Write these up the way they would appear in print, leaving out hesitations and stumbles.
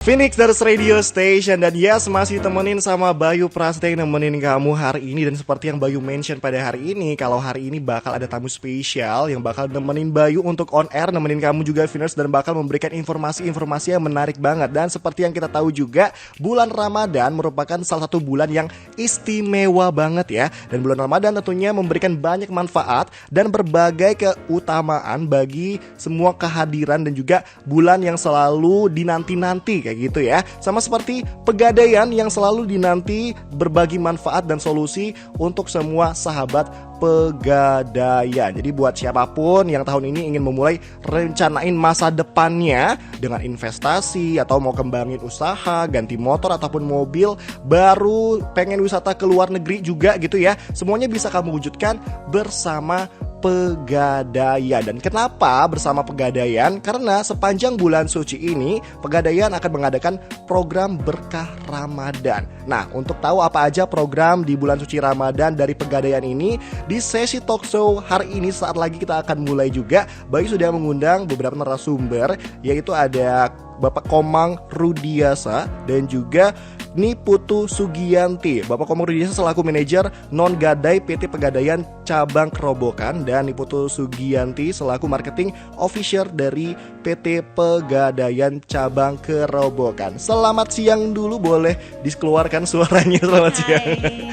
Phoenix dari Radio Station. Dan yes, masih temenin sama Bayu Prasetya yang nemenin kamu hari ini. Dan seperti yang Bayu mention pada hari ini, kalau hari ini bakal ada tamu spesial yang bakal nemenin Bayu untuk on air, nemenin kamu juga Phoenix, dan bakal memberikan informasi-informasi yang menarik banget. Dan seperti yang kita tahu juga, bulan Ramadan merupakan salah satu bulan yang istimewa banget ya. Dan bulan Ramadan tentunya memberikan banyak manfaat dan berbagai keutamaan bagi semua kehadiran, dan juga bulan yang selalu dinanti-nanti kayak gitu ya. Sama seperti Pegadaian yang selalu dinanti, berbagi manfaat dan solusi untuk semua sahabat Pegadaian. Jadi buat siapapun yang tahun ini ingin memulai rencanain masa depannya dengan investasi atau mau kembangin usaha, ganti motor ataupun mobil, baru pengen wisata ke luar negeri juga gitu ya, semuanya bisa kamu wujudkan bersama Pegadaian. Dan kenapa bersama Pegadaian? Karena sepanjang bulan suci ini Pegadaian akan mengadakan program berkah Ramadan. Nah, untuk tahu apa aja program di bulan suci Ramadan dari Pegadaian ini, di sesi talk show hari ini saat lagi kita akan mulai juga, Bayu sudah mengundang beberapa narasumber, yaitu ada Bapak Komang Rudiasa dan juga Niputu Sugianti. Bapak Komang Rudiasa selaku manajer non-gadai PT Pegadaian Cabang Kerobokan, dan Niputu Sugianti selaku marketing officer dari PT Pegadaian Cabang Kerobokan. Selamat siang dulu, boleh dikeluarkan suaranya. Selamat siang.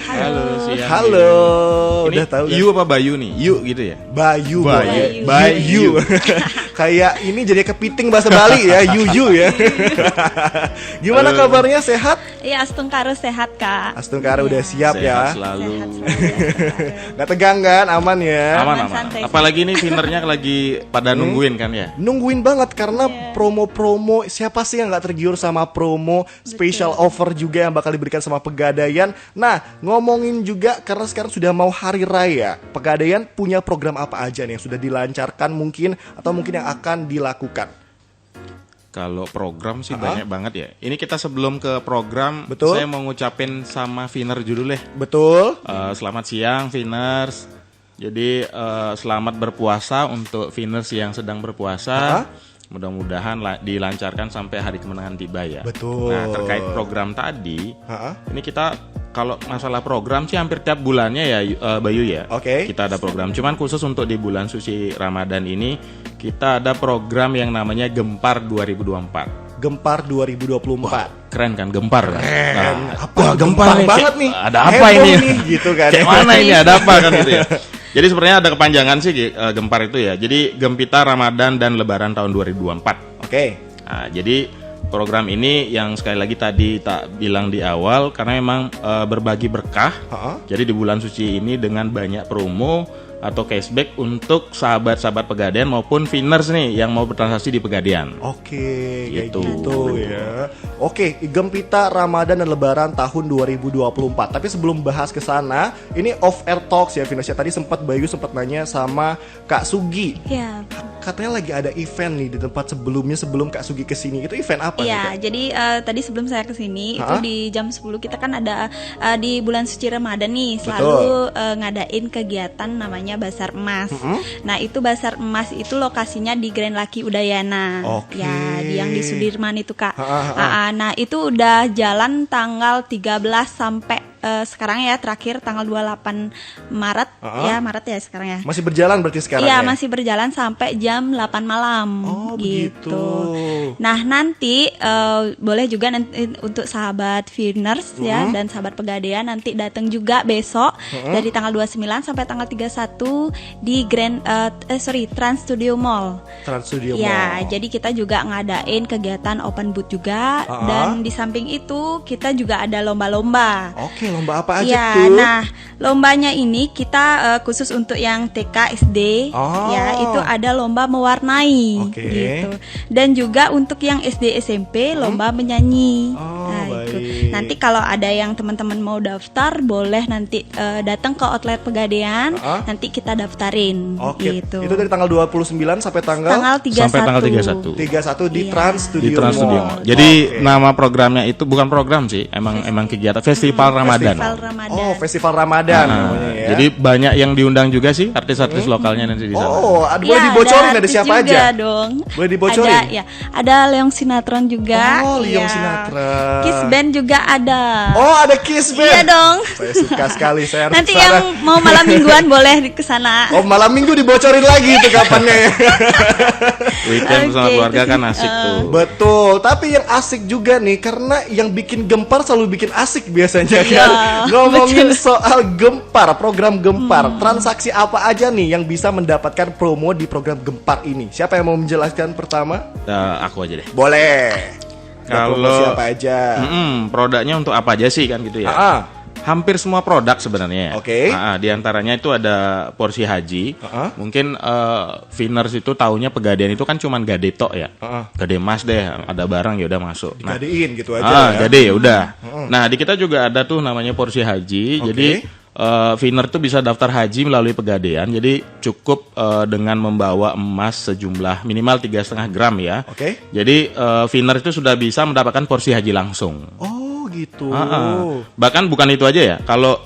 Halo, siang. Halo. Ini Udah tahu Yu apa Bayu nih? Yu gitu ya? Bayu. Bayu. Kayak ini jadi kepiting bahasa Bali ya, Yu ya. Gimana kabarnya, sehat? Iya, Astungkaru sehat, Kak. Astungkaru udah siap Sehat ya. selalu. Nggak tegang kan? Aman ya. Aman. santai. Apalagi ini winnernya lagi pada nungguin kan ya? Nungguin banget karena promo-promo. Siapa sih yang nggak tergiur sama promo special offer juga yang bakal diberikan sama Pegadaian. Nah, ngomongin juga karena sekarang sudah mau hari raya, Pegadaian punya program apa aja nih yang sudah dilancarkan mungkin, atau mungkin yang akan dilakukan? Kalau program sih banyak banget ya. Ini kita sebelum ke program, Betul. saya mau ngucapin sama winner dulu deh. Betul. Selamat siang winners. Jadi selamat berpuasa untuk winners yang sedang berpuasa. Mudah-mudahan dilancarkan sampai hari kemenangan tiba ya. Betul. Nah, terkait program tadi, ini kita kalau masalah program sih hampir tiap bulannya ya, Bayu ya. Oke. Kita ada program. Cuman khusus untuk di bulan suci Ramadan ini kita ada program yang namanya Gempar 2024. Gempar 2024. Keren kan, Gempar kan? Keren. Nah, Wah, Gempar nih, banget nih. Ada apa Heboh ini? nih, gitu kan. Kayak mana ini, ada apa kan gitu ya. Jadi sebenarnya ada kepanjangan sih Gempar itu ya. Jadi Gempita Ramadan dan Lebaran tahun 2024. Oke. Nah, jadi program ini yang sekali lagi tadi tak bilang di awal, karena memang berbagi berkah. Jadi di bulan suci ini dengan banyak promo atau cashback untuk sahabat-sahabat Pegadaian maupun winners nih yang mau bertransaksi di Pegadaian. Oke, kayak Gitu. gitu ya. Oke, Gempita Ramadan dan Lebaran tahun 2024. Tapi sebelum bahas ke sana, ini off air talks ya, Vinasya. Tadi Bayu sempat nanya sama Kak Sugi. Iya. Katanya lagi ada event nih di tempat sebelumnya sebelum Kak Sugi kesini. Itu event apa nih, Iya, Kak? jadi tadi sebelum saya kesini itu di jam 10 kita kan ada di bulan suci Ramadan nih selalu ngadain kegiatan namanya Basar Emas. Nah, itu Basar Emas itu lokasinya di Grand Laki Udayana. Oke. Ya, yang di Sudirman itu, Kak. Nah, itu udah jalan tanggal 13 sampai sekarang ya, terakhir tanggal 28 Maret. Ya, Maret ya sekarang ya. Masih berjalan berarti sekarang Iya, ya? masih berjalan sampai jam 8 malam. Oh, gitu. begitu. Nah, nanti boleh juga nanti untuk sahabat Winners ya dan sahabat Pegadaian nanti datang juga besok dari tanggal 29 sampai tanggal 31 di Trans Studio Mall. Trans Studio Ya, Mall. jadi kita juga ngadain kegiatan open booth juga, dan di samping itu kita juga ada lomba-lomba. Oke, lomba apa aja Ya, tuh? nah lombanya ini kita khusus untuk yang TK, SD, ya itu ada lomba mewarnai, gitu. Dan juga untuk yang SD, SMP lomba menyanyi. Oh, Nah, itu. baik. Nanti kalau ada yang teman-teman mau daftar, boleh nanti datang ke outlet Pegadaian, nanti kita daftarin. Oke. Gitu. Itu dari tanggal 29 sampai tanggal 31. Sampai tanggal 31. 31 di Iya. Trans Studio Di Trans Studio Mall. Mall. Jadi nama programnya itu bukan program sih, emang kegiatan Festival Ramadan. Festival Ramadan. Oh, Festival Ramadan namanya ya. Jadi banyak yang diundang juga sih artis-artis lokalnya nanti di sana. Oh, boleh Ya, dibocorin ada artis siapa juga aja? dong. Boleh dibocorin? Ada ya. Ada Leong Sinatron juga. Oh, Leong Iya. Sinatron. Kiss Band juga ada. Oh, ada Kiss Band. Iya dong. Saya suka sekali, saya harus Nanti kesana. yang mau malam mingguan boleh ke sana. Oh, malam minggu dibocorin lagi itu kapannya ya. Weekend bersama Oke, keluarga itu kan sih. asik tuh. Betul, tapi yang asik juga nih karena yang bikin gempar selalu bikin asik biasanya Iya, kan. Ngomongin soal gempar, program gempar, transaksi apa aja nih yang bisa mendapatkan promo di program gempar ini? Siapa yang mau menjelaskan pertama? Aku aja deh. Boleh. Kalau- promosi apa aja? Produknya untuk apa aja sih kan gitu ya? Hampir semua produk sebenarnya. Oke. Di antaranya itu ada porsi haji. Mungkin Viners itu taunya Pegadaian itu kan cuman gade tok ya. Gade mas deh, ada barang ya udah masuk. Gadein gitu aja ya. Gade ya udah. Nah, di kita juga ada tuh namanya porsi haji. Oke. Jadi Viner tuh bisa daftar haji melalui Pegadaian. Jadi cukup dengan membawa emas sejumlah minimal 3,5 gram ya. Oke. Jadi Viner itu sudah bisa mendapatkan porsi haji langsung. Oh, gitu. Bahkan bukan itu aja ya. Kalau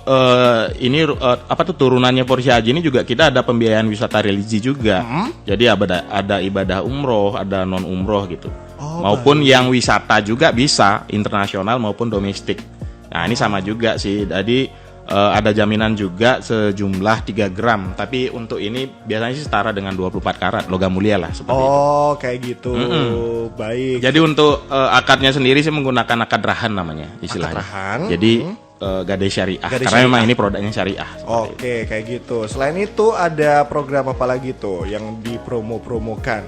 ini apa tuh turunannya porsi haji ini juga kita ada pembiayaan wisata religi juga. Jadi ada ibadah umroh, ada non umroh gitu. Maupun yang wisata juga bisa internasional maupun domestik. Nah ini sama juga sih. Jadi ada jaminan juga sejumlah 3 gram. Tapi untuk ini biasanya sih setara dengan 24 karat logam mulia lah seperti itu. Oh, kayak gitu. Baik. Jadi untuk akadnya sendiri sih menggunakan akad rahan namanya istilahnya. Akad rahan. Jadi gade syariah. Gade Karena syariah. memang ini produknya syariah. Oke, kayak gitu. Selain itu ada program apa lagi tuh yang dipromo-promokan?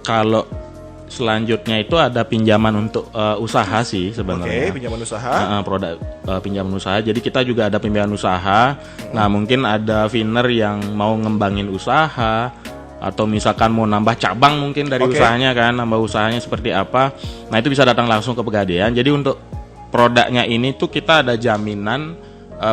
Kalau selanjutnya itu ada pinjaman untuk usaha sih Oke, sebenarnya. pinjaman usaha. Produk pinjaman usaha. Jadi kita juga ada pinjaman usaha. Nah mungkin ada Viner yang mau ngembangin usaha atau misalkan mau nambah cabang mungkin dari usahanya kan, nambah usahanya seperti apa. Nah itu bisa datang langsung ke Pegadaian. Jadi untuk produknya ini tuh kita ada jaminan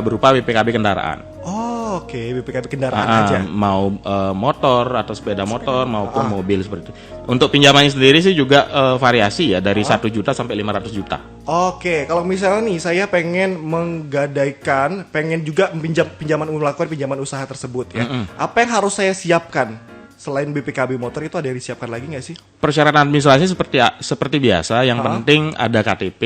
berupa BPKB kendaraan. Oh, oke, BPKB kendaraan aja. Mau motor atau sepeda motor maupun mobil seperti itu. Untuk pinjamannya sendiri sih juga variasi ya dari 1 juta sampai 500 juta. Oke, kalau misalnya nih saya pengen menggadaikan, pengen juga melakukan pinjaman usaha tersebut ya. Apa yang harus saya siapkan? Selain BPKB motor itu ada yang disiapkan lagi nggak sih? Persyaratan administrasi seperti biasa, yang penting ada KTP.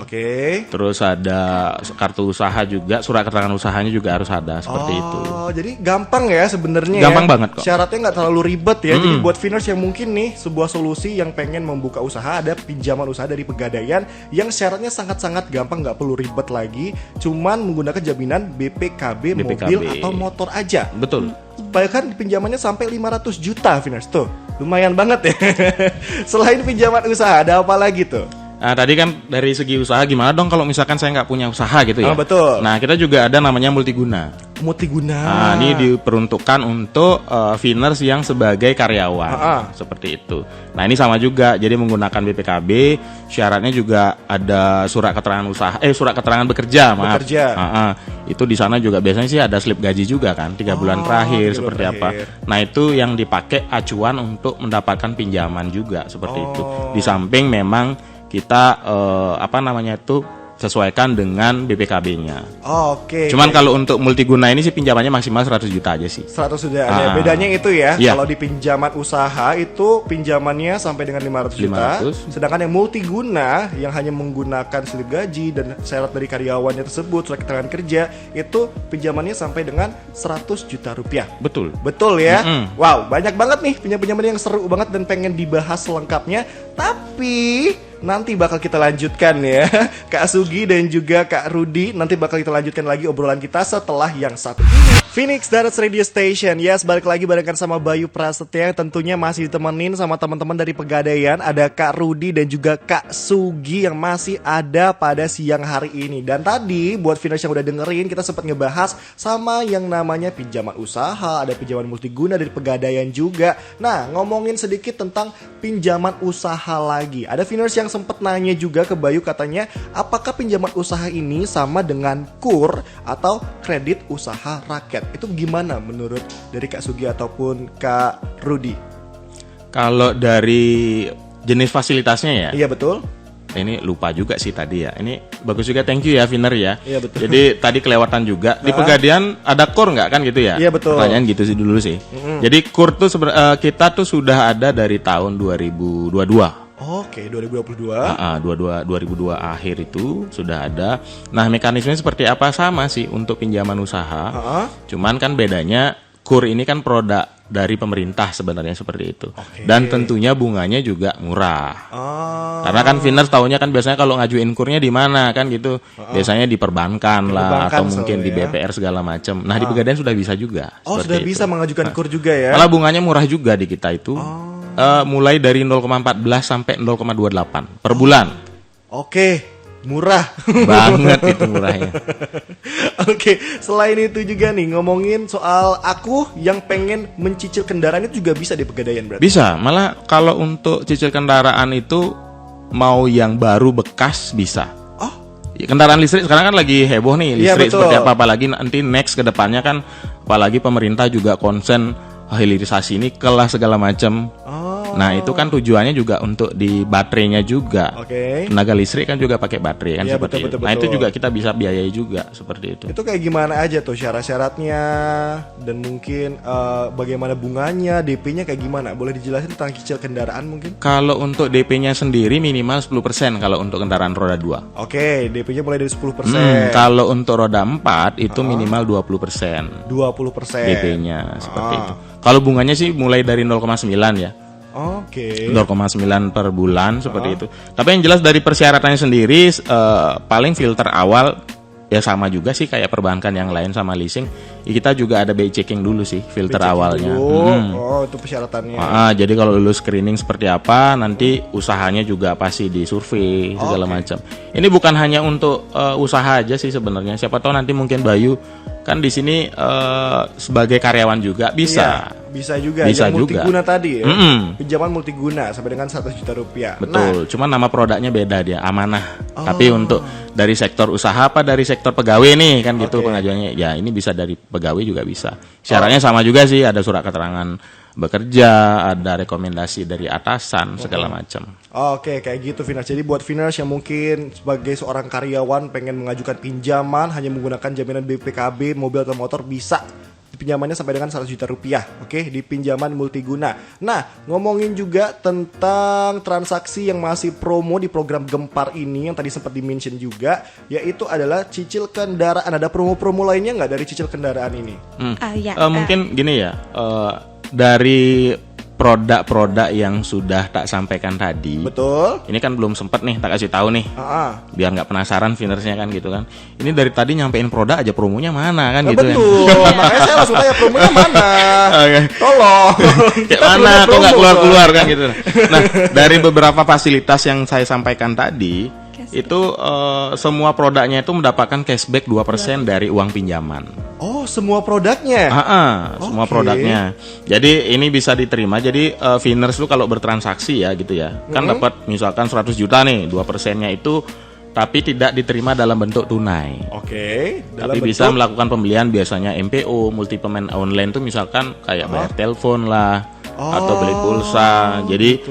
Oke. Terus ada kartu usaha juga, surat keterangan usahanya juga harus ada seperti itu. Oh, jadi gampang ya sebenarnya. Gampang ya. banget kok. Syaratnya nggak terlalu ribet ya. Jadi buat Viners yang mungkin nih sebuah solusi yang pengen membuka usaha, ada pinjaman usaha dari Pegadaian yang syaratnya sangat-sangat gampang, nggak perlu ribet lagi. Cuman menggunakan jaminan BPKB mobil atau motor aja. Betul. Bahkan pinjamannya sampai 500 juta Viners tuh. Lumayan banget ya. Selain pinjaman usaha ada apa lagi tuh? Nah, tadi kan dari segi usaha gimana dong kalau misalkan saya nggak punya usaha gitu ya? Betul. Nah, kita juga ada namanya multiguna. Multiguna. Nah, ini diperuntukkan untuk Viners yang sebagai karyawan. Seperti itu. Nah, ini sama juga. Jadi menggunakan BPKB, syaratnya juga ada surat keterangan usaha, surat keterangan bekerja, maaf. Itu di sana juga biasanya sih ada slip gaji juga kan, 3 bulan terakhir seperti apa. Nah, itu yang dipakai acuan untuk mendapatkan pinjaman juga seperti itu. Di samping memang kita sesuaikan dengan BPKB-nya. Oke. Cuman kalau untuk multiguna ini sih pinjamannya maksimal 100 juta aja sih. 100 sudah ada. Bedanya itu ya. Iya. Kalau di pinjaman usaha itu pinjamannya sampai dengan 500 juta. 500. Sedangkan yang multiguna yang hanya menggunakan slip gaji dan syarat dari karyawannya tersebut, surat keterangan kerja, itu pinjamannya sampai dengan 100 juta rupiah. Betul. Betul ya. Wow, banyak banget nih pinjam-pinjaman yang seru banget dan pengen dibahas selengkapnya. Tapi nanti bakal kita lanjutkan ya. Kak Sugi dan juga Kak Rudi, nanti bakal kita lanjutkan lagi obrolan kita setelah yang satu ini. Phoenix Darats Radio Station. Yes, balik lagi barengan sama Bayu Prasetya yang tentunya masih ditemenin sama teman-teman dari Pegadaian. Ada Kak Rudi dan juga Kak Sugi yang masih ada pada siang hari ini. Dan tadi buat Phoenix yang udah dengerin, kita sempat ngebahas sama yang namanya pinjaman usaha, ada pinjaman multiguna dari Pegadaian juga. Nah, ngomongin sedikit tentang pinjaman usaha lagi. Ada Phoenix yang yang sempat nanya juga ke Bayu, katanya apakah pinjaman usaha ini sama dengan KUR atau kredit usaha rakyat? Itu gimana menurut dari Kak Sugi ataupun Kak Rudi? Kalau dari jenis fasilitasnya ya? Iya betul. Ini lupa juga sih tadi ya. Ini bagus juga, thank you ya Viner ya. Iya betul. Jadi tadi kelewatan juga. Di Pegadaian ada KUR nggak kan gitu ya? Iya betul. Pertanyaan gitu sih dulu sih. Jadi KUR tuh kita tuh sudah ada dari tahun 2022. Oke, 2022. 2002 akhir itu sudah ada. Nah, mekanismenya seperti apa? Sama sih untuk pinjaman usaha. Cuman kan bedanya KUR ini kan produk dari pemerintah sebenarnya seperti itu. Dan tentunya bunganya juga murah. Karena kan Finers tahunya kan biasanya kalau ngajuin KUR-nya di mana kan gitu. Biasanya di perbankan lah atau mungkin di BPR segala macam. Nah, di Pegadaian sudah bisa juga. Oh, sudah itu. bisa mengajukan KUR juga ya. Malah bunganya murah juga di kita itu. Mulai dari 0,14 sampai 0,28 per bulan. Oke. Murah banget itu murahnya. Oke, selain itu juga nih ngomongin soal aku yang pengen mencicil kendaraan itu juga bisa di Pegadaian berarti? Bisa, malah kalau untuk cicil kendaraan itu mau yang baru bekas bisa. Oh, kendaraan listrik sekarang kan lagi heboh nih listrik betul. seperti apa, apalagi nanti next ke depannya kan apalagi pemerintah juga konsen hilirisasi ini kelas segala macam. Nah itu kan tujuannya juga untuk di baterainya juga. Tenaga listrik kan juga pakai baterai kan seperti itu. Nah itu juga kita bisa biayai juga seperti itu. Itu kayak gimana aja tuh syarat-syaratnya dan mungkin bagaimana bunganya, DP-nya kayak gimana? Boleh dijelasin tentang cicil kendaraan mungkin? Kalau untuk DP-nya sendiri minimal 10% kalau untuk kendaraan roda 2. Oke, DP-nya mulai dari 10%. Kalau untuk roda 4 itu minimal 20%. 20% DP-nya seperti itu. Kalau bunganya sih mulai dari 0,9 ya. 0,9 per bulan seperti itu. Tapi yang jelas dari persyaratannya sendiri paling filter awal ya sama juga sih kayak perbankan yang lain sama leasing. Kita juga ada BI checking dulu sih filter awalnya. Oh, itu persyaratannya. Jadi kalau lulus screening seperti apa, nanti usahanya juga pasti disurvei segala macam. Ini bukan hanya untuk usaha aja sih sebenarnya. Siapa tahu nanti mungkin Bayu kan di sini sebagai karyawan juga bisa. Iya, bisa juga. Bisa yang multiguna juga. tadi ya. Pinjaman multiguna sampai dengan 1 juta rupiah. Betul. Cuman nama produknya beda dia, amanah. Tapi untuk dari sektor usaha apa dari sektor pegawai nih kan gitu pengajuannya. Ya ini bisa dari pegawai juga bisa. Syaratnya sama juga sih, ada surat keterangan bekerja, ada rekomendasi dari atasan segala macam. Oke, kayak gitu Finers. Jadi buat Finers yang mungkin sebagai seorang karyawan pengen mengajukan pinjaman hanya menggunakan jaminan BPKB mobil atau motor, bisa pinjamannya sampai dengan 1 juta rupiah. Oke, di pinjaman multiguna. Nah, ngomongin juga tentang transaksi yang masih promo di program Gempar ini yang tadi sempat di-mention juga, yaitu adalah cicil kendaraan. Ada promo-promo lainnya nggak dari cicil kendaraan ini? Mungkin gini ya, dari produk-produk yang sudah tak sampaikan tadi. Betul. Ini kan belum sempat nih tak kasih tahu nih. Biar nggak penasaran Finersnya kan gitu kan. Ini dari tadi nyampein produk aja, promonya mana kan gitu. Betul. Makanya saya langsung tanya promonya mana. Tolong. Kayak mana kok nggak keluar-keluar kan gitu. Nah, dari beberapa fasilitas yang saya sampaikan tadi itu semua produknya itu mendapatkan cashback 2% dari uang pinjaman. Oh, semua produknya? Semua produknya. Jadi ini bisa diterima. Jadi Finers tuh kalau bertransaksi ya gitu ya, kan dapat misalkan 100 juta nih, 2%-nya itu tapi tidak diterima dalam bentuk tunai. Tapi bisa melakukan pembelian biasanya MPO, multi payment online tuh misalkan kayak bayar telepon lah atau beli pulsa. Jadi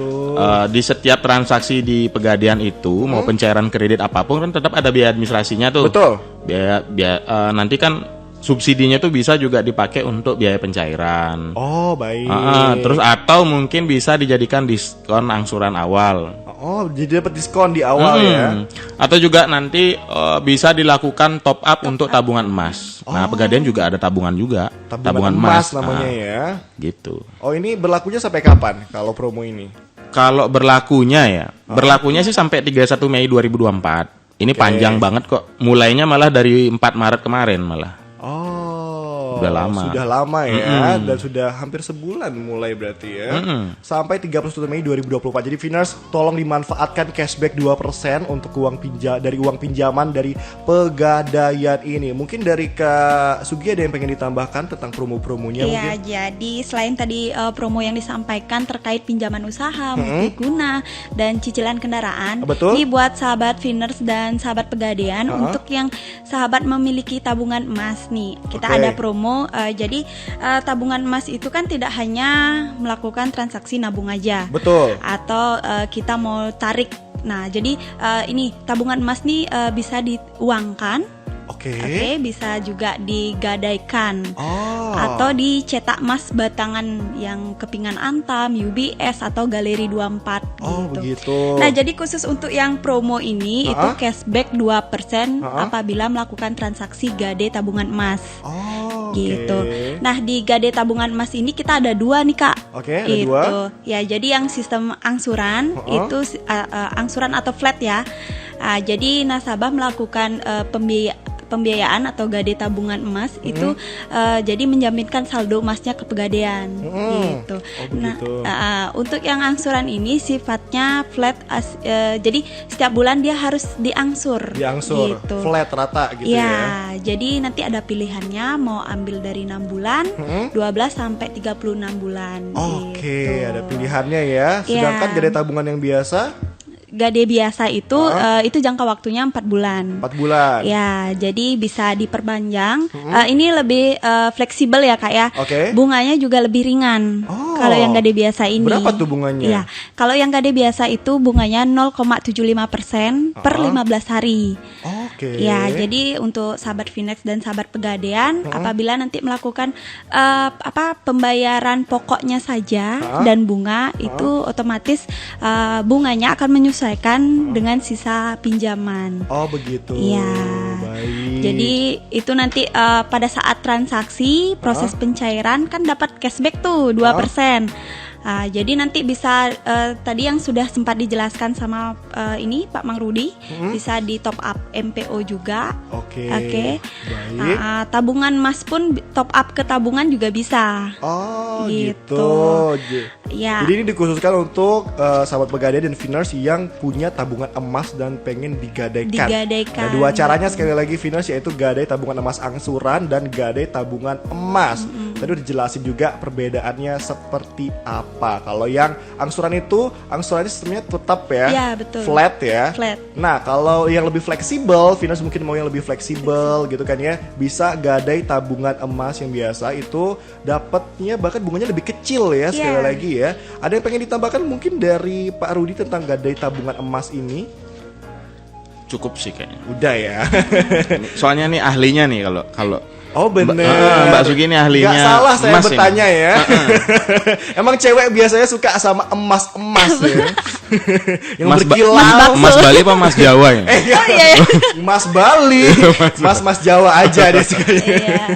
di setiap transaksi di Pegadaian itu mau pencairan kredit apapun kan tetap ada biaya administrasinya tuh. Betul. Biaya nanti kan subsidinya tuh bisa juga dipakai untuk biaya pencairan. Oh, baik. Terus atau mungkin bisa dijadikan diskon angsuran awal. Oh, jadi dapat diskon di awal ya. Atau juga nanti bisa dilakukan top up untuk tabungan emas. Nah, Pegadaian juga ada tabungan juga. Tabungan emas namanya ya. Gitu. Oh, ini berlakunya sampai kapan kalau promo ini? Kalau berlakunya sih sampai 31 Mei 2024. Ini panjang banget kok. Mulainya malah dari 4 Maret kemarin malah. Udah lama. Sudah lama ya, dan sudah hampir sebulan mulai berarti ya. Sampai 31 Mei 2024. Jadi Viners, tolong dimanfaatkan cashback 2% untuk dari uang pinjaman dari Pegadaian ini. Mungkin dari Kak Sugi ada yang pengen ditambahkan tentang promo-promonya Iya, mungkin? jadi selain tadi promo yang disampaikan terkait pinjaman usaha, multiguna, dan cicilan kendaraan. Betul. Ini buat sahabat Viners dan sahabat Pegadaian, untuk yang sahabat memiliki tabungan emas nih, kita Oke. ada promo. Jadi tabungan emas itu kan tidak hanya melakukan transaksi nabung aja, Betul. atau kita mau tarik. Nah, jadi ini tabungan emas nih bisa diuangkan. Oke. Oke, bisa juga digadaikan Oh. atau dicetak emas batangan yang kepingan Antam, UBS atau Galeri 24 Oh, gitu. begitu. Nah, jadi khusus untuk yang promo ini itu cashback 2% apabila melakukan transaksi gade tabungan emas. Oh, Gitu. oke. Nah, di gade tabungan emas ini kita ada 2 nih, Kak. Oke, ada 2. Ya, jadi yang sistem angsuran itu angsuran atau flat ya. Jadi nasabah melakukan pembiayaan atau gade tabungan emas itu jadi menjaminkan saldo emasnya ke Pegadaian gitu. Oh, Nah, begitu. untuk yang angsuran ini sifatnya flat, jadi setiap bulan dia harus diangsur. Diangsur gitu. flat rata gitu ya. Ya, jadi nanti ada pilihannya mau ambil dari 6 bulan, 12 sampai 36 bulan. Oke, gitu. ada pilihannya ya. Sedangkan Ya. gade tabungan yang biasa Gade biasa itu jangka waktunya 4 bulan. 4 bulan. Ya, jadi bisa diperpanjang. Ini lebih fleksibel ya, Kak ya. Oke. Bunganya juga lebih ringan. Oh. Kalau yang gade biasa ini. Berapa tuh bunganya? Ya, kalau yang gade biasa itu bunganya 0,75% per 15 hari. Oke. Ya, jadi untuk sahabat Finex dan sahabat Pegadaian, apabila nanti melakukan pembayaran pokoknya saja dan bunga itu otomatis bunganya akan menyesuaikan dengan sisa pinjaman. Oh, begitu. Iya. Baik. Jadi itu nanti pada saat transaksi proses pencairan kan dapat cashback tuh 2%. Jadi nanti bisa tadi yang sudah sempat dijelaskan sama ini Pak Mang Rudi, bisa di top up MPO juga. Oke. Oke. Baik. Tabungan emas pun top up ke tabungan juga bisa. Oh, Gitu. gitu. Ya. Jadi ini dikhususkan untuk sahabat Pegadaian dan Viners yang punya tabungan emas dan pengen digadaikan. Digadaikan. Nah, 2 caranya sekali lagi Viners, yaitu gadai tabungan emas angsuran dan gadai tabungan emas. Tadi udah dijelasin juga perbedaannya seperti apa. Kalau yang angsuran itu, angsurannya sistemnya tetap ya. Iya, betul. Flat ya. Flat. Nah, kalau yang lebih fleksibel, Viners mungkin mau yang lebih fleksibel gitu kan ya, bisa gadai tabungan emas yang biasa itu dapatnya bahkan bunganya lebih kecil ya sekali Iya. lagi ya. Ada yang pengen ditambahkan mungkin dari Pak Rudi tentang gadai tabungan emas ini? Cukup sih kayaknya. Udah ya. Soalnya nih ahlinya nih kalau Oh bener. Mbak Sugi ini ahlinya. Gak salah saya emas bertanya ini. ya. Emang cewek biasanya suka sama emas-emas ya. Yang Mas berkilau. Mas Bali apa Mas Jawa ya? Oh iya. Mas Bali. Mas Jawa aja deh sukanya. Iya.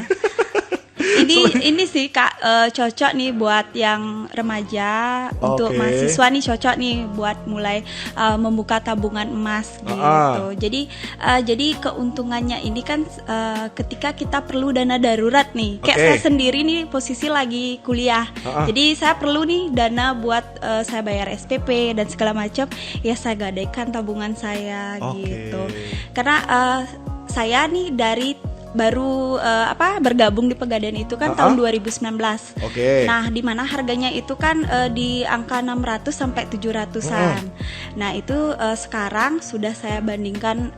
Ini sih Kak cocok nih buat yang remaja, untuk Oke. mahasiswa nih cocok nih buat mulai membuka tabungan emas gitu. Jadi keuntungannya ini kan ketika kita perlu dana darurat nih. Kayak Oke. saya sendiri nih posisi lagi kuliah. Jadi saya perlu nih dana buat saya bayar SPP dan segala macam. Ya saya gadaikan tabungan saya Oke. gitu. Karena saya nih dari baru bergabung di Pegadaian itu kan tahun 2019. Oke. Nah, di mana harganya itu kan di angka 600 sampai 700-an. Nah, itu sekarang sudah saya bandingkan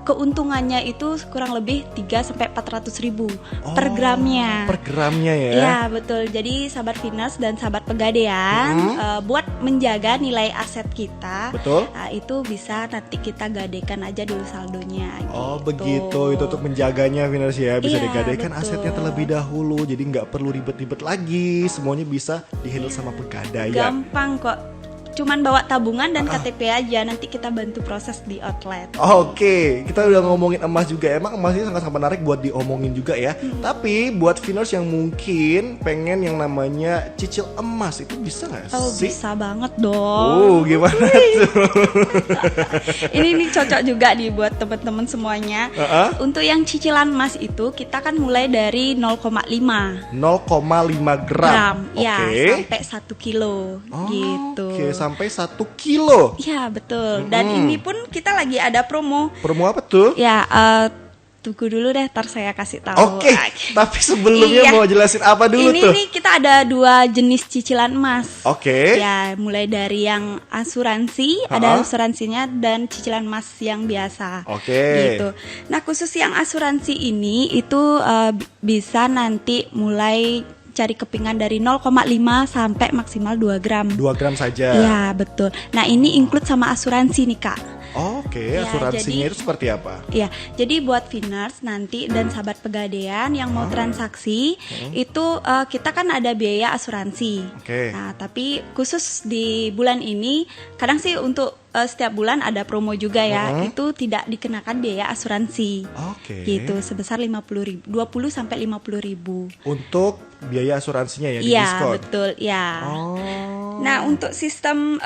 keuntungannya itu kurang lebih 3 sampai 400 ribu per gramnya. Per gramnya ya. Iya, betul. Jadi sahabat Finas dan sahabat Pegadaian buat menjaga nilai aset kita. Betul. Itu bisa nanti kita gadaikan aja dulu saldonya Oh gitu. begitu, itu untuk menjaganya Viners ya, bisa Iya, digadaikan betul. asetnya terlebih dahulu, jadi nggak perlu ribet-ribet lagi, semuanya bisa dihandle sama Pegadaian. Gampang kok. cuman bawa tabungan dan KTP aja, nanti kita bantu proses di outlet. Oke, kita udah ngomongin emas juga. Emang emas ini sangat-sangat menarik buat diomongin juga ya. Tapi buat Viners yang mungkin pengen yang namanya cicil emas, itu bisa nggak sih? Bisa banget dong. Gimana tuh? Ini cocok juga nih buat teman-teman semuanya. Untuk yang cicilan emas itu kita kan mulai dari 0,5 gram. ya, Oke. sampai 1 kilo gitu. Oke, sampai 1 kilo. Ya betul. Dan ini pun kita lagi ada promo. Promo apa tuh? Ya, tunggu dulu deh, ntar saya kasih tahu. Oke, tapi sebelumnya Iya. mau jelasin apa dulu Ini tuh? nih kita ada 2 jenis cicilan emas. Oke. Ya, mulai dari yang asuransi, ada asuransinya dan cicilan emas yang biasa. Oke. Gitu. Nah, khusus yang asuransi ini itu bisa nanti mulai cari kepingan dari 0,5 sampai maksimal 2 gram. 2 gram saja. Ya, betul. Nah, ini include sama asuransi nih, Kak. Oke, Ya, asuransinya jadi- itu seperti apa? Ya, jadi buat Viners nanti dan sahabat pegadaian yang mau transaksi itu kita kan ada biaya asuransi. Oke. Nah, tapi khusus di bulan ini kadang sih untuk setiap bulan ada promo juga ya. Itu tidak dikenakan biaya asuransi. Oke. Gitu sebesar 50.000, 20 sampai 50.000. Untuk biaya asuransinya ya, di Iya, diskon. betul, ya. Oh. Nah, untuk sistem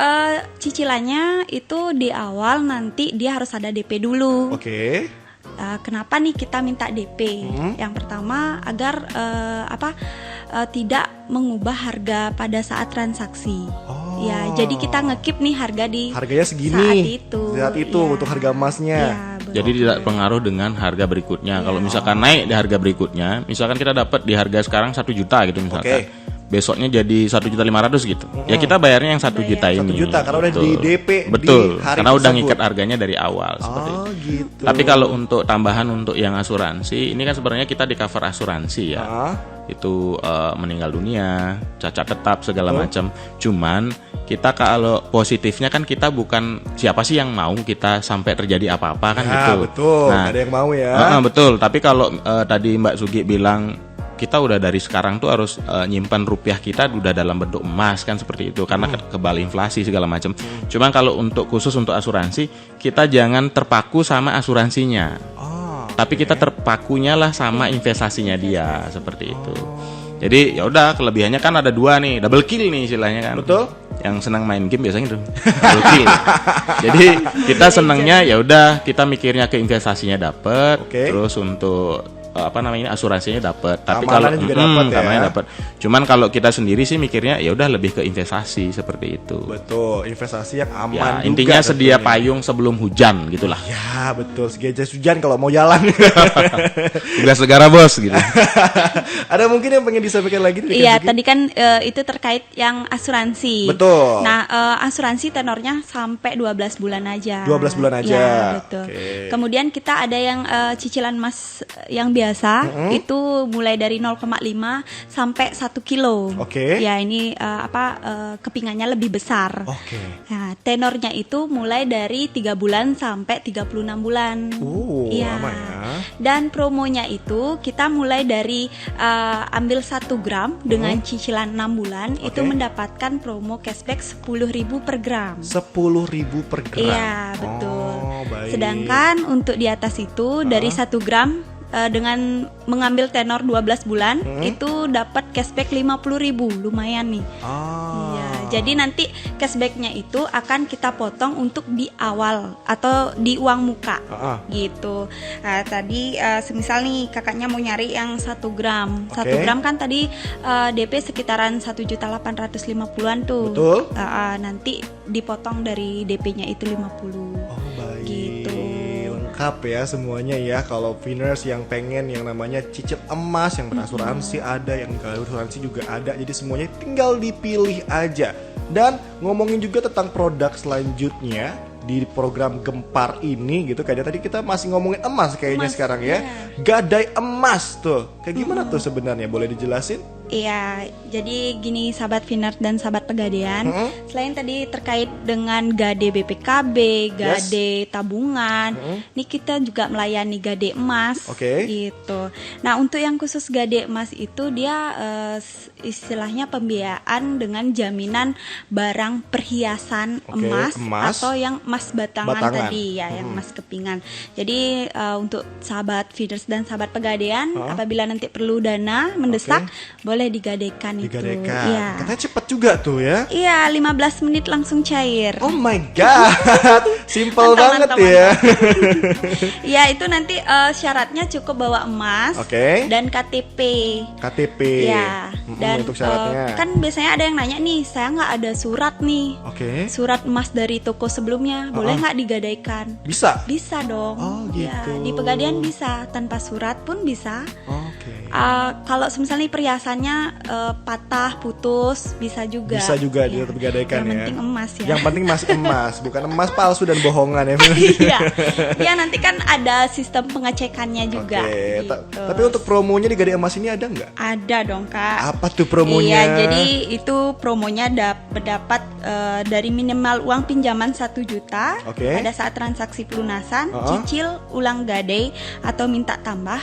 cicilannya itu di awal nanti dia harus ada DP dulu. Oke. Kenapa nih kita minta DP? Yang pertama agar tidak mengubah harga pada saat transaksi. Oh. Ya, jadi kita ngekip nih harga di Harganya segini. saat itu. Saat Iya. untuk harga emasnya. Iya, betul. Jadi tidak pengaruh dengan harga berikutnya. Kalau misalkan naik di harga berikutnya, misalkan kita dapat di harga sekarang 1 juta gitu misalkan. Oke. Besoknya jadi 1.500.000 gitu. Ya kita bayarnya yang 1 juta ini. 1 juta, karena udah Betul. di DP di Betul. hari Karena udah tersebut. ngikat harganya dari awal seperti itu. Oh, gitu. Tapi kalau untuk tambahan untuk yang asuransi, ini kan sebenarnya kita di cover asuransi ya. Itu meninggal dunia, cacat tetap segala macam. Cuman kita kalau positifnya kan kita bukan siapa sih yang mau kita sampai terjadi apa-apa kan Ya, gitu. betul. Nah, Ada yang mau ya. betul. Tapi kalau tadi Mbak Sugi bilang kita udah dari sekarang tuh harus nyimpan rupiah kita udah dalam bentuk emas kan seperti itu karena kebal inflasi segala macam. Cuman kalau untuk khusus untuk asuransi kita jangan terpaku sama asuransinya. Tapi kita terpakunya lah sama investasinya dia seperti itu. Jadi ya udah kelebihannya kan ada 2 nih, double kill nih istilahnya kan. Betul. Yang senang main game biasanya tuh double kill. Jadi kita senangnya ya udah kita mikirnya ke investasinya dapet, Oke. terus untuk asuransinya dapat. Tapi Keamanannya kalau juga dapat ya. keamanannya dapat. Cuman kalau kita sendiri sih mikirnya ya udah lebih ke investasi seperti itu. Betul, investasi yang aman Ya, juga intinya sedia tentunya. payung sebelum hujan gitulah. Ya, betul. Sedia jas hujan kalau mau jalan. Tugas negara bos gitu. Ada mungkin yang pengen disampaikan lagi? Iya, tadi kan itu terkait yang asuransi. Betul. Nah, asuransi tenornya sampai 12 bulan aja. 12 bulan aja. Iya, betul. Oke. Kemudian kita ada yang cicilan emas yang biasa, itu mulai dari 0,5 sampai 1 kilo. Oke. Ya, ini kepingannya lebih besar. Oke. Nah, tenornya itu mulai dari 3 bulan sampai 36 bulan. Iya. Lama ya. Dan promonya itu kita mulai dari ambil 1 gram dengan cicilan 6 bulan itu Oke. mendapatkan promo cashback 10.000 per gram. 10.000 per gram. Iya, betul. Oh, baik. Sedangkan untuk di atas itu dari 1 gram dengan mengambil tenor 12 bulan itu dapat cashback 50.000, lumayan nih. Iya, jadi nanti cashbacknya itu akan kita potong untuk di awal atau di uang muka, gitu. Nah, tadi semisal nih kakaknya mau nyari yang 1 gram, 1 gram kan tadi DP sekitaran 1.850.000-an tuh. Betul. Nanti dipotong dari DP-nya itu 50. Oh, baik. Gitu. Lengkap ya semuanya ya. Kalau Viners yang pengen yang namanya cicil emas, yang berasuransi ada, yang gak asuransi juga ada. Jadi semuanya tinggal dipilih aja. Dan ngomongin juga tentang produk selanjutnya di program Gempar ini gitu. Kayak tadi kita masih ngomongin emas kayaknya sekarang ya. Gadai emas tuh. Kayak gimana tuh sebenarnya? Boleh dijelasin? Iya, jadi gini sahabat Finers dan sahabat Pegadaian, selain tadi terkait dengan Gade BPKB, Gade tabungan, nih kita juga melayani Gade emas, gitu. Nah untuk yang khusus Gade emas itu dia istilahnya pembiayaan dengan jaminan barang perhiasan emas atau yang emas batangan tadi ya, yang emas kepingan. Jadi untuk sahabat Finers dan sahabat Pegadaian, apabila nanti perlu dana mendesak, boleh digadaikan itu. Ya. Katanya cepat juga tuh ya. Iya, 15 menit langsung cair. Oh my god. Simple banget ya. Ya, itu nanti syaratnya cukup bawa emas dan KTP. Ya. Dan untuk syaratnya. Kan biasanya ada yang nanya nih, saya nggak ada surat nih. Surat emas dari toko sebelumnya, boleh nggak digadaikan? Bisa. Bisa dong. Oh gitu. Ya, di Pegadaian bisa, tanpa surat pun bisa. Kalau misalnya perhiasannya patah, putus, bisa juga. Bisa juga dia tetap digadaikan. Yang penting emas ya. Yang penting masih emas, bukan emas palsu dan bohongan ya. Iya. Ya nanti kan ada sistem pengecekannya juga. Gitu. Tapi untuk promonya di Gade Emas ini ada nggak? Ada dong Kak. Apa tuh promonya? Iya, jadi itu promonya dapat dari minimal uang pinjaman 1 juta pada saat transaksi pelunasan, cicil ulang Gade atau minta tambah,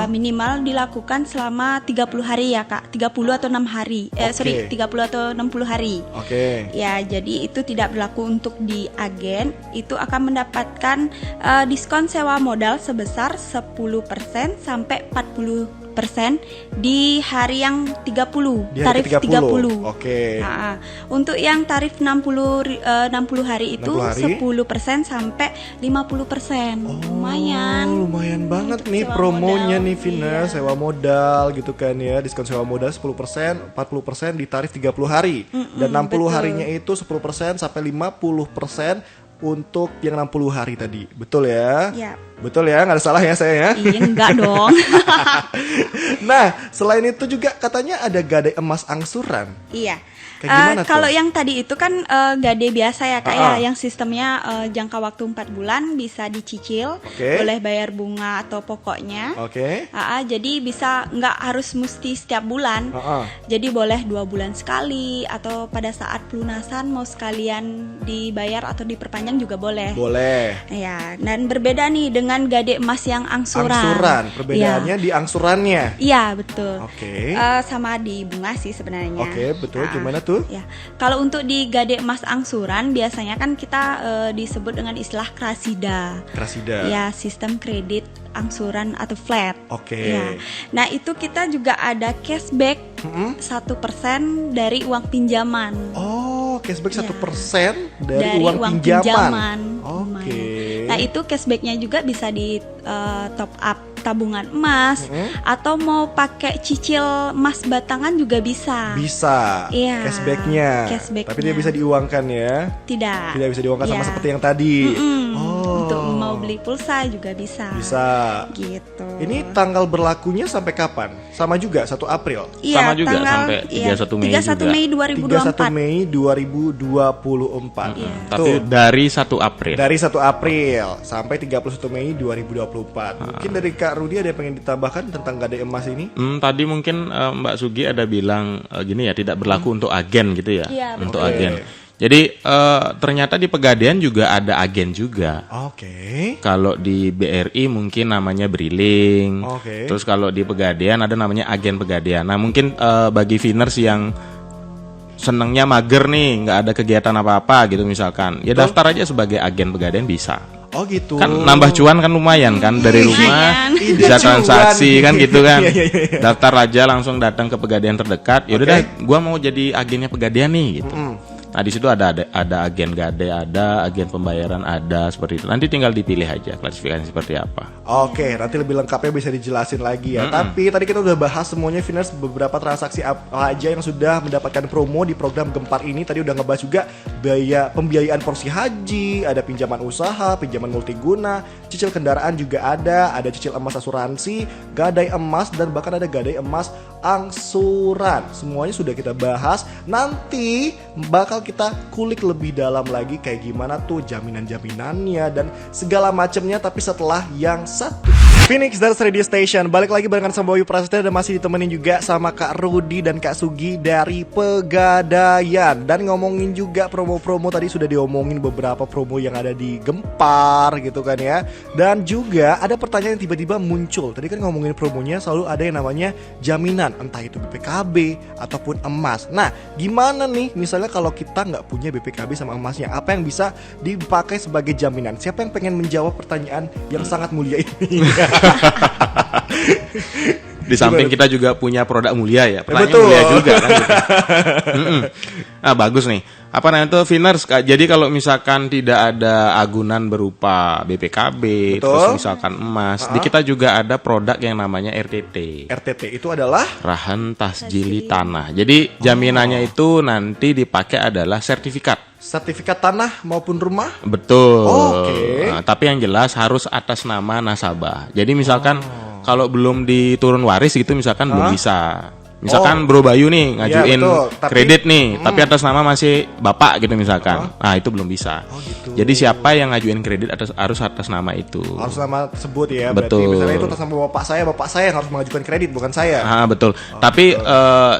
minimal dilakukan selama 30 hari ya Kak, 30 atau 6 hari. 30 atau 60 hari. Ya, jadi itu tidak berlaku untuk di agen, itu akan mendapatkan diskon sewa modal sebesar 10% sampai 40% di hari yang 30, tarif 30. Nah, untuk yang tarif 60 hari itu 10% sampai 50%. Lumayan banget nih promonya nih Finers, sewa modal gitu kan ya, diskon sewa modal 10%, 40% di tarif 30 hari. Dan 60 harinya itu 10% sampai 50% untuk yang 60 hari tadi. Betul ya? Iya. Betul ya, nggak ada salah ya saya ya? Iya, enggak dong. Nah, selain itu juga katanya ada Gade emas angsuran. Iya. Kalau yang tadi itu kan Gade biasa ya Kak ya, yang sistemnya jangka waktu 4 bulan, bisa dicicil, boleh bayar bunga atau pokoknya. Jadi bisa, nggak harus mesti setiap bulan. Jadi boleh 2 bulan sekali, atau pada saat pelunasan mau sekalian dibayar atau diperpanjang juga boleh. Ya, dan berbeda nih dengan Gade emas yang angsuran. Perbedaannya di angsurannya. Iya, betul. Sama di bunga sih sebenarnya. Betul. Gimana tuh? Ya, kalau untuk di Gade emas angsuran biasanya kan kita disebut dengan istilah krasida. Ya, sistem kredit angsuran atau flat. Ya. Nah, itu kita juga ada cashback 1% dari uang pinjaman. Cashback 1% dari uang pinjaman. Nah, itu cashbacknya juga bisa di top up tabungan emas, atau mau pakai cicil emas batangan juga bisa. Iya. Cashbacknya. Tapi dia bisa diuangkan ya? Tidak bisa diuangkan sama seperti yang tadi. Untuk mau beli pulsa juga bisa. Gitu. Ini tanggal berlakunya sampai kapan? Sama juga 1 April. Sama juga sampai 31 Mei 31 Mei 2024. 31 Mei 2024. Tapi dari 1 April. Dari 1 April sampai 31 Mei 2024. Mungkin dari Kak Rudi ada yang pengen ditambahkan tentang Gade emas ini? Tadi mungkin Mbak Sugi ada bilang gini ya, tidak berlaku untuk agen gitu ya. Untuk agen. Jadi ternyata di Pegadaian juga ada agen juga. Kalau di BRI mungkin namanya Briling. Terus kalau di Pegadaian ada namanya agen Pegadaian. Nah mungkin bagi Finers yang senengnya mager nih, nggak ada kegiatan apa-apa gitu misalkan, ya daftar aja sebagai agen Pegadaian bisa. Gitu. Kan nambah cuan kan lumayan kan, dari rumah bisa transaksi kan gitu kan. Daftar aja langsung datang ke Pegadaian terdekat. Yaudah deh, gua mau jadi agennya Pegadaian nih gitu. Nah di situ ada agen Gade, ada agen pembayaran, ada seperti itu. Nanti tinggal dipilih aja klasifikasi seperti apa. Nanti lebih lengkapnya bisa dijelasin lagi ya. Tapi tadi kita udah bahas semuanya Finers, beberapa transaksi apa aja yang sudah mendapatkan promo di program Gempar ini. Tadi udah ngebahas juga pembiayaan porsi haji, ada pinjaman usaha, pinjaman multiguna, cicil kendaraan juga ada cicil emas asuransi, gadai emas, dan bahkan ada gadai emas angsuran. Semuanya sudah kita bahas. Nanti bakal kita kulik lebih dalam lagi kayak gimana tuh jaminan-jaminannya dan segala macamnya, tapi setelah yang Phoenix Dance Radio Station, balik lagi barengan sama Bayu Prasetya dan masih ditemenin juga sama Kak Rudi dan Kak Sugi dari Pegadaian. Dan ngomongin juga promo-promo, tadi sudah diomongin beberapa promo yang ada di Gempar gitu kan ya. Dan juga ada pertanyaan yang tiba-tiba muncul. Tadi kan ngomongin promonya selalu ada yang namanya jaminan, entah itu BPKB ataupun emas. Nah, gimana nih misalnya kalau kita nggak punya BPKB sama emasnya, apa yang bisa dipakai sebagai jaminan? Siapa yang pengen menjawab pertanyaan yang sangat mulia ini? Di samping kita juga punya produk mulia ya, pertanyaan betul. mulia juga kan gitu. Bagus nih. Apa namanya itu Finers? Jadi kalau misalkan tidak ada agunan berupa BPKB, betul. Terus misalkan emas, di kita juga ada produk yang namanya RTT. RTT itu adalah Rahan Tasjili Tanah. Jadi jaminannya itu nanti dipakai adalah sertifikat tanah maupun rumah. Betul. Oke. Nah, tapi yang jelas harus atas nama nasabah. Jadi misalkan kalau belum diturun waris gitu misalkan belum bisa. Misalkan Bro Bayu nih ngajuin kredit nih, tapi atas nama masih bapak gitu misalkan. Nah, itu belum bisa. Gitu. Jadi siapa yang ngajuin kredit harus atas nama itu. Harus nama tersebut ya. Betul. Berarti misalnya itu atas nama bapak saya yang harus mengajukan kredit, bukan saya. Betul. Tapi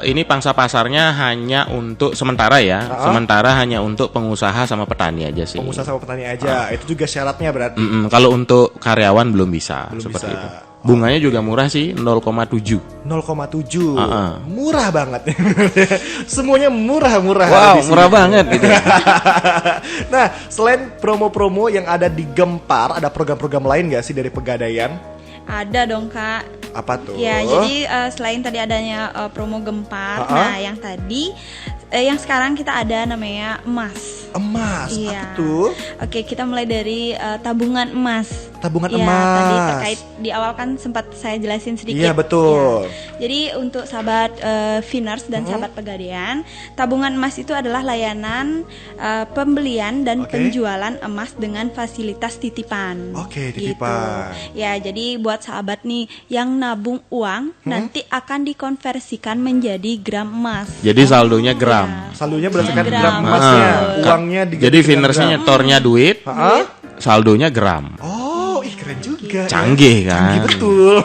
ini pangsa pasarnya hanya untuk sementara ya. Sementara hanya untuk pengusaha sama petani aja sih. Pengusaha sama petani aja. Itu juga syaratnya berarti. Kalau untuk karyawan belum bisa belum seperti bisa. itu. Bunganya juga murah sih, 0,7. 0,7. Murah banget. Semuanya murah-murah. Wow, murah banget gitu. Nah, selain promo-promo yang ada di Gempar, ada program-program lain gak sih dari Pegadaian? Ada dong Kak. Apa tuh? Ya, jadi selain tadi adanya promo Gempar, nah yang tadi yang sekarang kita ada namanya emas. Emas, iya. apa tuh? Oke, kita mulai dari tabungan emas. Tabungan ya, emas. Tadi terkait di awal kan sempat saya jelasin sedikit. Iya, betul. Ya. Jadi untuk sahabat Finers dan sahabat Pegadaian, tabungan emas itu adalah layanan pembelian dan penjualan emas dengan fasilitas titipan. Oke, titipan. Gitu. Ya, jadi buat sahabat nih yang nabung uang nanti akan dikonversikan menjadi gram emas. Jadi saldonya gram. Ya. Saldonya berdasarkan Gram. gram emasnya. Uangnya diganti. Jadi Finersnya nyetornya duit, saldonya gram. Oh, keren juga. Canggih kan? Canggih betul.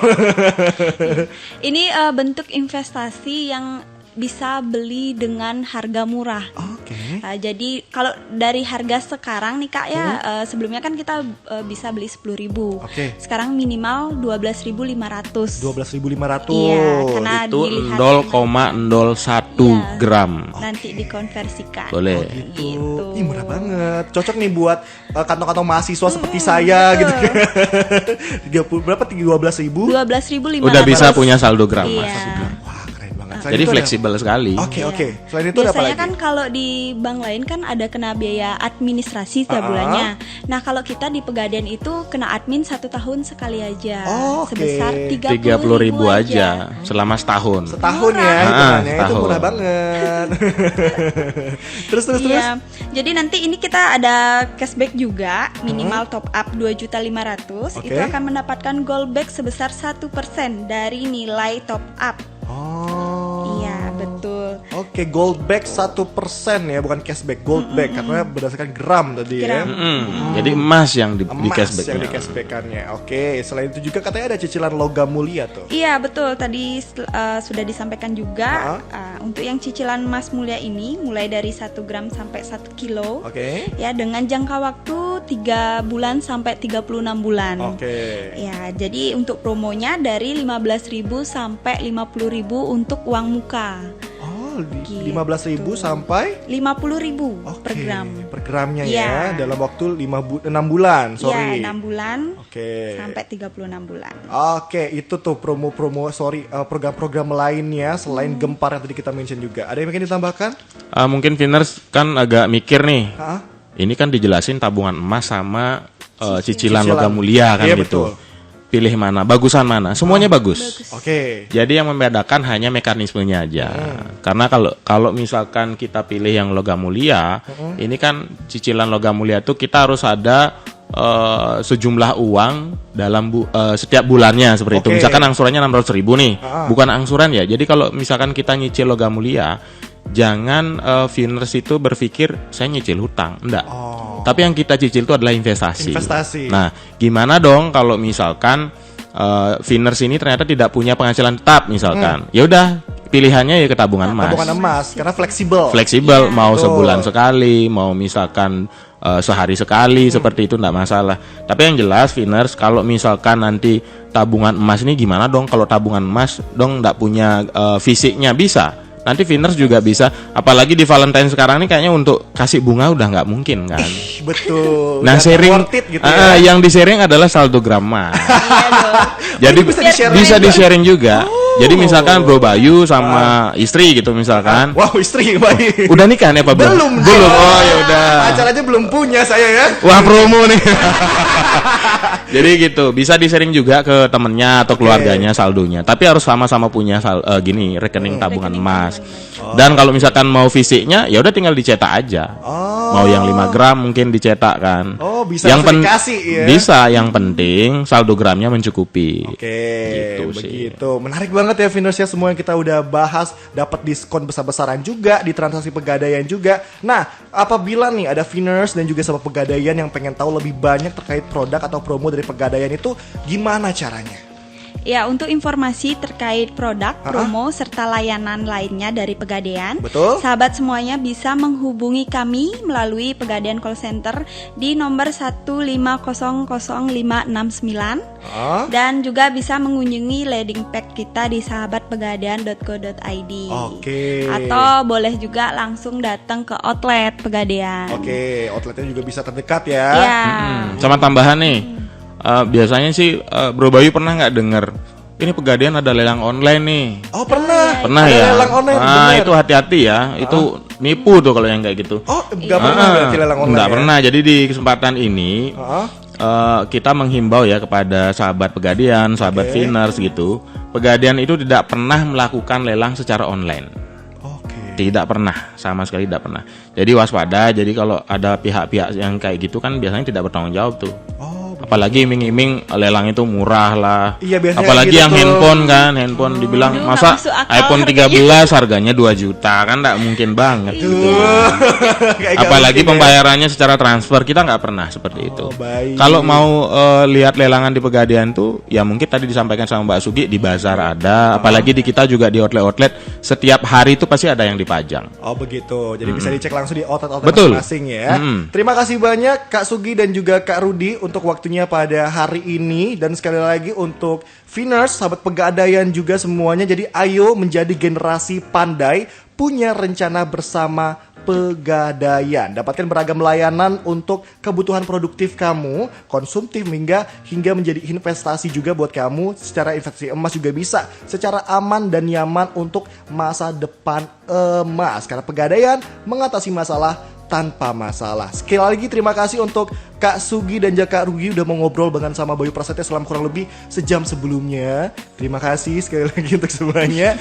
Ini bentuk investasi yang bisa beli dengan harga murah. Oke. Jadi kalau dari harga sekarang nih Kak ya, sebelumnya kan kita bisa beli 10.000. Oke. Sekarang minimal 12.500. 12.500. Iya, karena Itu dilihat 0,01 gram. nanti dikonversikan. Boleh. Gitu. Ih, murah banget. Cocok nih buat kantong-kantong mahasiswa seperti saya gitu kan. 30 berapa? 12.000? 12.500. Udah bisa punya saldo gram. Iya. Wah, keren banget. Jadi fleksibel sekali. Oke. Selain itu ada apa Biasanya lagi? kan kalau di bank lain kan ada kena biaya administrasi setiap bulannya. Nah kalau kita di Pegadaian itu kena admin 1 tahun sekali aja, sebesar 30.000 aja selama setahun. Setahun ya, hitungannya itu setahun. murah banget. terus. Iya. Jadi nanti ini kita ada cashback juga, minimal top up 2.500.000. Oke. Itu akan mendapatkan goldback sebesar 1% dari nilai top up. Oh. Iya betul. Oke, goldback 1% ya, bukan cashback, goldback karena berdasarkan gram tadi ya. Jadi emas yang di Emas cashback. yang di cashbackannya. Oke, selain itu juga katanya ada cicilan logam mulia tuh. Iya betul, tadi sudah disampaikan juga untuk yang cicilan emas mulia ini mulai dari 1 gram sampai 1 kilo. Oke. Ya dengan jangka waktu 3 bulan sampai 36 bulan. Oke. Ya, jadi untuk promonya dari 15.000 sampai 50.000 untuk uang muka. Oh, Gitu. 15.000 sampai 50.000 per gram. Per gramnya Iya. ya, dalam waktu 6 bulan, sorry. Iya, 6 bulan Oke. sampai 36 bulan. Oke, itu tuh promo-promo, program-program lainnya selain Gempar yang tadi kita mention juga. Ada yang ingin ditambahkan? Mungkin Finers kan agak mikir nih. Hah? Ini kan dijelasin tabungan emas sama cicilan logam mulia kan Iya, gitu. betul. Pilih mana? Bagusan mana? Semuanya bagus. Oke. Jadi yang membedakan hanya mekanismenya aja. Karena kalau misalkan kita pilih yang logam mulia, ini kan cicilan logam mulia itu kita harus ada sejumlah uang dalam setiap bulannya seperti itu. Misalkan angsurannya 600.000 nih, bukan angsuran ya. Jadi kalau misalkan kita nyicil logam mulia jangan Finers itu berpikir saya nyicil hutang, enggak. Tapi yang kita cicil itu adalah investasi. Nah, gimana dong kalau misalkan Finers ini ternyata tidak punya penghasilan tetap misalkan. Ya udah, pilihannya ya ke tabungan emas. Tabungan emas karena fleksibel. Fleksibel, mau sebulan sekali, mau misalkan sehari sekali, seperti itu enggak masalah. Tapi yang jelas Finers, kalau misalkan nanti tabungan emas ini gimana dong kalau tabungan emas dong enggak punya fisiknya, bisa. Nanti Finers juga bisa, apalagi di Valentine sekarang ini kayaknya untuk kasih bunga udah nggak mungkin kan. Betul. Nah, sharing worth it gitu ya. yang di-sharing adalah saldo gram emas. Jadi bisa di-sharing juga. Jadi misalkan Bro Bayu sama istri gitu misalkan. Wow, istri baik. Udah nikah nih apa belum? Belum. Oh ya udah. Pacar aja belum punya saya ya. Wah, promo nih. Jadi gitu, bisa di-sharing juga ke temennya atau keluarganya saldonya. Tapi harus sama-sama punya rekening tabungan emas. Dan kalau misalkan mau fisiknya, ya udah tinggal dicetak aja. Mau yang 5 gram mungkin dicetak kan. Bisa yang dikasih ya. Bisa, yang penting saldo gramnya mencukupi. Gitu begitu. Menarik banget ya Finers ya, semua yang kita udah bahas, dapat diskon besar-besaran juga di transaksi pegadaian juga. Nah, apabila nih ada Finers dan juga sahabat pegadaian yang pengen tahu lebih banyak terkait produk atau promo dari pegadaian itu, gimana caranya? Ya, untuk informasi terkait produk, promo, serta layanan lainnya dari Pegadaian, betul, sahabat semuanya bisa menghubungi kami melalui Pegadaian Call Center di nomor 1500569 dan juga bisa mengunjungi landing page kita di sahabatpegadaian.co.id. Atau boleh juga langsung datang ke outlet Pegadaian. Outletnya juga bisa terdekat ya. Sama tambahan nih. Biasanya sih Bro Bayu pernah nggak denger ini Pegadaian ada lelang online nih? Pernah ada ya. Lelang online, itu hati-hati ya, itu nipu tuh kalau yang kayak gitu. Nggak pernah berarti lelang online? Nggak pernah. Jadi di kesempatan ini kita menghimbau ya kepada sahabat Pegadaian, sahabat Finers gitu. Pegadaian itu tidak pernah melakukan lelang secara online. Tidak pernah, sama sekali tidak pernah. Jadi waspada. Jadi kalau ada pihak-pihak yang kayak gitu kan biasanya tidak bertanggung jawab tuh. Apalagi iming-iming lelang itu murah lah. Apalagi yang handphone dibilang masa iPhone 13 harganya 2 juta kan nggak mungkin banget gitu. Apalagi pembayarannya secara transfer, kita nggak pernah seperti itu. Kalau mau lihat lelangan di Pegadaian tuh ya mungkin tadi disampaikan sama Mbak Sugi, di bazar ada, apalagi di kita juga di outlet setiap hari itu pasti ada yang dipajang. Begitu. Jadi bisa dicek langsung di outlet masing-masing ya. Terima kasih banyak Kak Sugi dan juga Kak Rudi untuk waktunya pada hari ini, dan sekali lagi untuk Finers, sahabat Pegadaian juga semuanya, jadi ayo menjadi generasi pandai, punya rencana bersama Pegadaian. Dapatkan beragam layanan untuk kebutuhan produktif kamu, konsumtif hingga menjadi investasi juga buat kamu. Secara investasi emas juga bisa, secara aman dan nyaman untuk masa depan emas. Karena Pegadaian mengatasi masalah tanpa masalah. Sekali lagi terima kasih untuk Kak Sugi dan juga Kak Rugi udah mau ngobrol dengan sama Bayu Prasetya selama kurang lebih sejam sebelumnya. Terima kasih sekali lagi untuk semuanya.